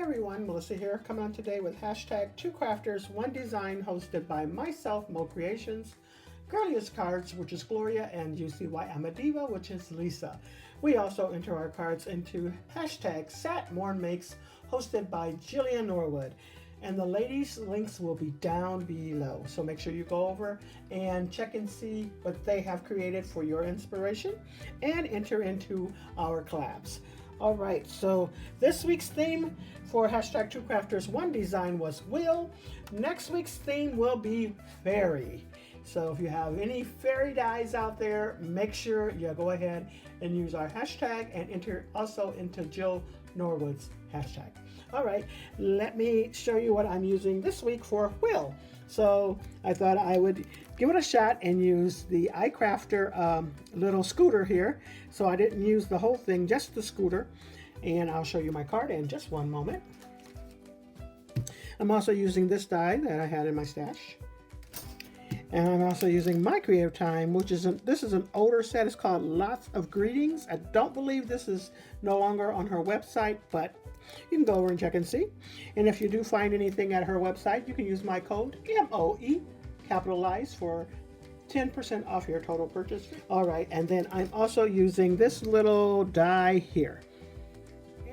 everyone, Melissa here, coming on today with hashtag Two Crafters, One Design, hosted by myself, Mo Creations, Girliest Cards, which is Gloria, and UCY I'm a Diva, which is Lisa. We also enter our cards into hashtag Sat Morn Makes, hosted by Jillian Norwood. And the ladies' links will be down below. So make sure you go over and check and see what they have created for your inspiration and enter into our collabs. All right, so this week's theme for hashtag Two Crafters One Design was Will. Next week's theme will be Fairy. So if you have any fairy dies out there, make sure you go ahead and use our hashtag and enter also into Jill Norwood's hashtag. All right, let me show you what I'm using this week for Will. So I thought I would give it a shot and use the iCrafter little scooter here. So I didn't use the whole thing, just the scooter. And I'll show you my card in just one moment. I'm also using this die that I had in my stash. And I'm also using my Creative Time, which is this is an older set. It's called Lots of Greetings. I don't believe this is no longer on her website, but you can go over and check and see. And if you do find anything at her website, you can use my code MOE, capitalized, for 10% off your total purchase. All right, and then I'm also using this little die here.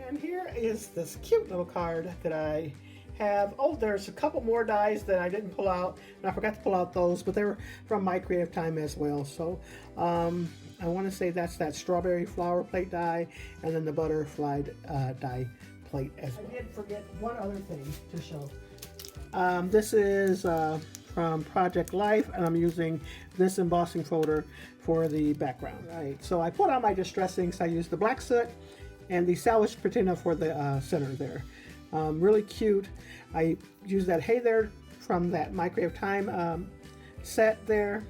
And here is this cute little card that I have. Oh, there's a couple more dies that I didn't pull out, and I forgot to pull out those, but they were from my Creative Time as well. So I want to say that's that strawberry flower plate die, and then the butterfly die plate as well. I did forget one other thing to show. This is from Project Life, and I'm using this embossing folder for the background. Right, so I put on my distress inks. I used the black soot and the salvage patina for the center there. Really cute. I used that Hey There from that My Creative Time set there,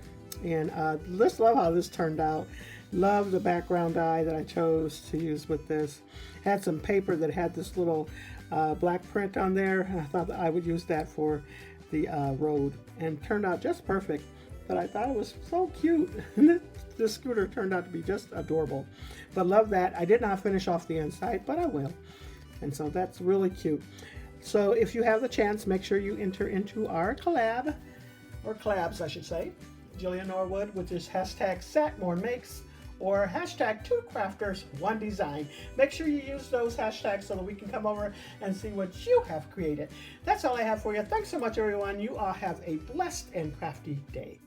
and just love how this turned out. Love the background die that I chose to use with this. Had some paper that had this little black print on there. I thought that I would use that for the road, and turned out just perfect. But I thought it was so cute. This scooter turned out to be just adorable. But love that. I did not finish off the inside, but I will. And so that's really cute. So if you have the chance, make sure you enter into our collab, or collabs I should say, Jillian Norwood, which is hashtag SatMoreMakes, or hashtag Two Crafters One Design. Make sure you use those hashtags so that we can come over and see what you have created. That's all I have for you. Thanks so much, everyone. You all have a blessed and crafty day.